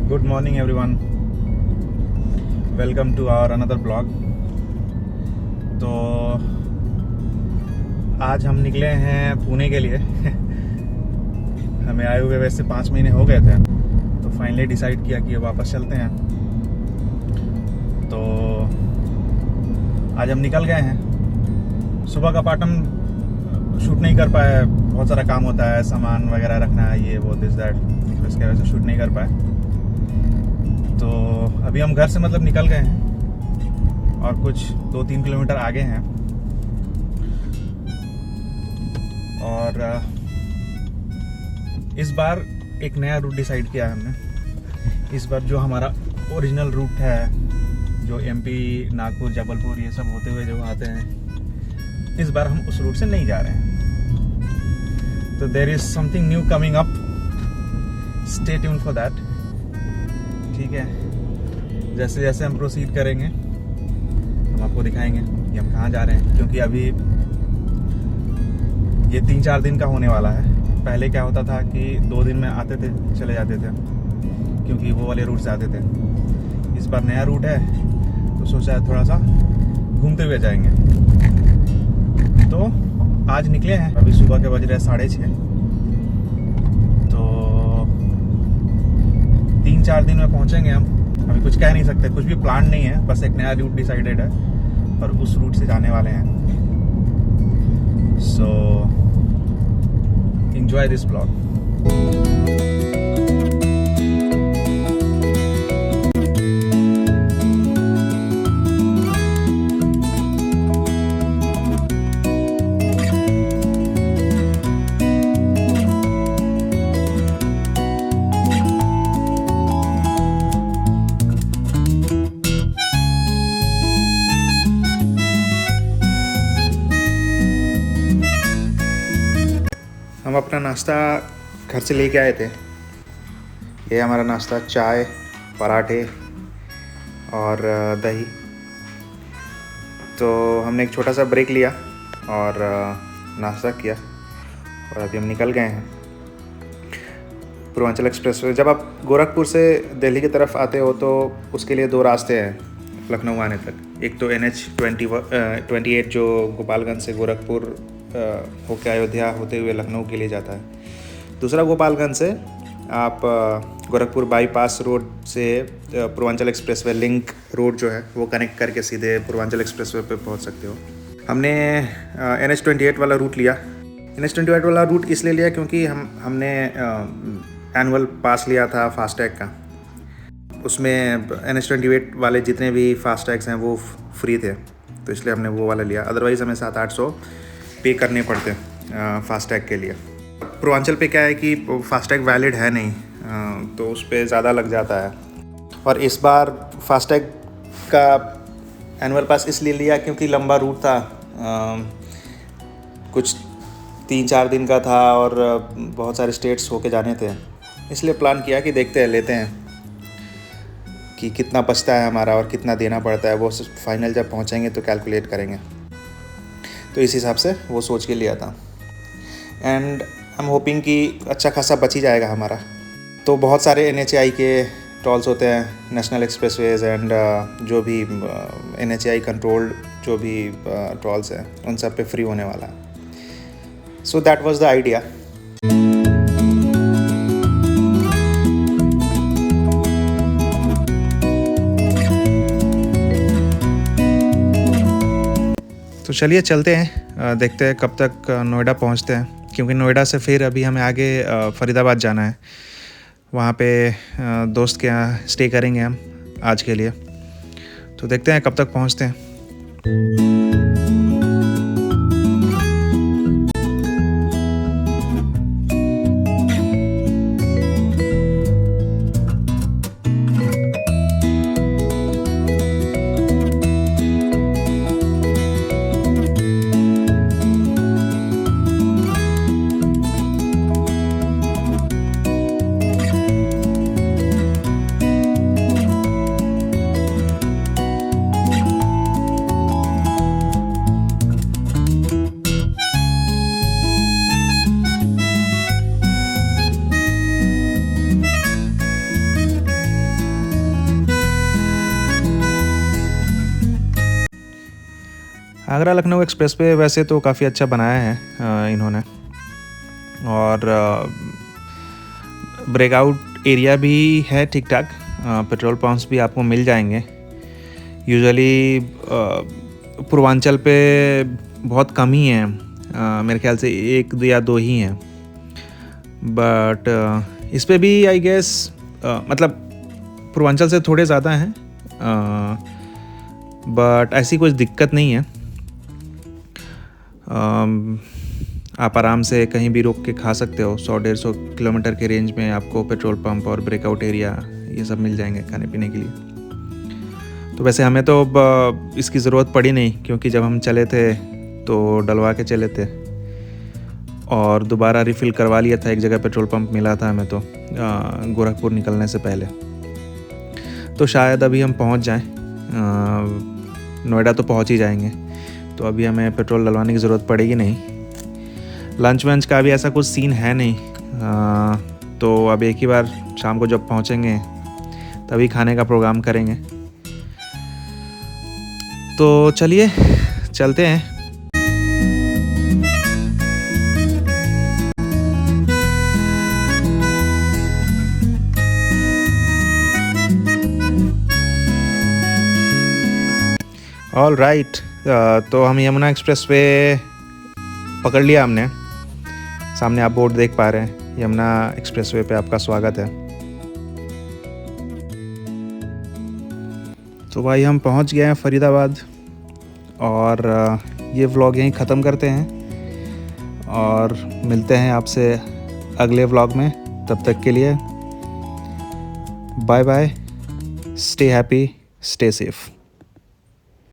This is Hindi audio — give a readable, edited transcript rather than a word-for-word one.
Good morning everyone, welcome to our another blog. तो आज हम निकले हैं पुणे के लिए। हमें आए हुए वैसे 5 महीने हो गए थे, तो फाइनली डिसाइड किया कि वापस चलते हैं। तो आज हम निकल गए हैं। सुबह का पार्ट हम शूट नहीं कर पाए, बहुत सारा काम होता है, सामान वगैरह रखना है, ये वो दिस दैट, इसके वजह से शूट नहीं कर पाए। तो अभी हम घर से निकल गए हैं और कुछ 2-3 किलोमीटर आगे हैं। और इस बार एक नया रूट डिसाइड किया है हमने। इस बार जो हमारा ओरिजिनल रूट है, जो एमपी, नागपुर, जबलपुर ये सब होते हुए जो आते हैं, इस बार हम उस रूट से नहीं जा रहे हैं। तो there is something new coming up, stay tuned for that. ठीक है, जैसे जैसे हम प्रोसीड करेंगे हम आपको दिखाएंगे कि हम कहाँ जा रहे हैं, क्योंकि अभी ये 3-4 दिन का होने वाला है। पहले क्या होता था कि 2 दिन में आते थे, चले जाते थे, क्योंकि वो वाले रूट से आते थे। इस बार नया रूट है तो सोचा है थोड़ा सा घूमते हुए जाएंगे। तो आज निकले हैं, अभी सुबह के बज रहे 6:30। तो 3-4 दिन में पहुंचेंगे हम। अभी कुछ कह नहीं सकते, कुछ भी प्लान नहीं है, बस एक नया रूट डिसाइडेड है और उस रूट से जाने वाले हैं। So enjoy this blog. हम अपना नाश्ता घर से लेके आए थे। ये हमारा नाश्ता, चाय, पराठे और दही। तो हमने एक छोटा सा ब्रेक लिया और नाश्ता किया और अभी हम निकल गए हैं पूर्वांचल एक्सप्रेस वे। जब आप गोरखपुर से दिल्ली की तरफ आते हो तो उसके लिए 2 रास्ते हैं लखनऊ आने तक। एक तो NH 28 जो गोपालगंज से गोरखपुर होकर अयोध्या होते हुए लखनऊ के लिए जाता है। दूसरा गोपालगंज से आप गोरखपुर बाईपास रोड से पूर्वांचल एक्सप्रेसवे लिंक रोड जो है वो कनेक्ट करके सीधे पूर्वांचल एक्सप्रेसवे पे पहुंच सकते हो। हमने NH 28 वाला रूट लिया। NH 28 वाला रूट इसलिए लिया क्योंकि हमने एनुअल पास लिया था फास्टैग का। उसमें NH 28 वाले जितने भी फास्टैग्स हैं वो फ्री थे, तो इसलिए हमने वो वाला लिया। अदरवाइज़ हमें 700-800 पे करने पड़ते फास्टैग के लिए। पूर्वांचल पे क्या है कि फास्टैग वैलिड है नहीं, तो उस पर ज़्यादा लग जाता है। और इस बार फास्टैग का एनुअल पास इसलिए लिया क्योंकि लंबा रूट था, कुछ 3-4 दिन का था और बहुत सारे स्टेट्स होके जाने थे। इसलिए प्लान किया कि देखते हैं, लेते हैं कि कितना बचता है हमारा और कितना देना पड़ता है। वो फाइनल जब पहुँचेंगे तो कैलकुलेट करेंगे। तो इस हिसाब से वो सोच के लिया था एंड आई एम होपिंग कि अच्छा खासा बच ही जाएगा हमारा। तो बहुत सारे NHAI के टोल्स होते हैं, नेशनल एक्सप्रेसवेज एंड जो भी NHAI कंट्रोल्ड जो भी टोल्स हैं उन सब पे फ्री होने वाला है। So that was the idea. तो चलिए चलते हैं, देखते हैं कब तक नोएडा पहुंचते हैं, क्योंकि नोएडा से फिर अभी हमें आगे फरीदाबाद जाना है। वहाँ पे दोस्त के यहाँ स्टे करेंगे हम आज के लिए। तो देखते हैं कब तक पहुंचते हैं। आगरा लखनऊ एक्सप्रेस वे वैसे तो काफ़ी अच्छा बनाया है इन्होंने, और ब्रेकआउट एरिया भी है ठीक ठाक। पेट्रोल पंप्स भी आपको मिल जाएंगे। यूजुअली पूर्वांचल पे बहुत कम ही हैं, मेरे ख्याल से 1 या 2 ही हैं, बट इस पे भी आई गेस मतलब पूर्वांचल से थोड़े ज़्यादा हैं, बट ऐसी कुछ दिक्कत नहीं है। आप आराम से कहीं भी रोक के खा सकते हो। 100-150 किलोमीटर के रेंज में आपको पेट्रोल पंप और ब्रेकआउट एरिया ये सब मिल जाएंगे खाने पीने के लिए। तो वैसे हमें तो इसकी ज़रूरत पड़ी नहीं, क्योंकि जब हम चले थे तो डलवा के चले थे और दोबारा रिफ़िल करवा लिया था। एक जगह पेट्रोल पंप मिला था हमें तो गोरखपुर निकलने से पहले। तो शायद अभी हम पहुंच जाएं, नोएडा तो पहुंच ही जाएंगे, तो अभी हमें पेट्रोल डलवाने की ज़रूरत पड़ेगी नहीं। लंच वंच का भी ऐसा कुछ सीन है नहीं, तो अब एक ही बार शाम को जब पहुंचेंगे तभी खाने का प्रोग्राम करेंगे। तो चलिए चलते हैं। ऑल राइट, तो हम यमुना एक्सप्रेस वे पकड़ लिया हमने। सामने आप बोर्ड देख पा रहे हैं, यमुना एक्सप्रेस वे पे आपका स्वागत है। तो भाई हम पहुंच गए हैं फरीदाबाद, और ये व्लॉग यहीं ख़त्म करते हैं और मिलते हैं आपसे अगले व्लॉग में। तब तक के लिए bye bye, stay happy, stay safe.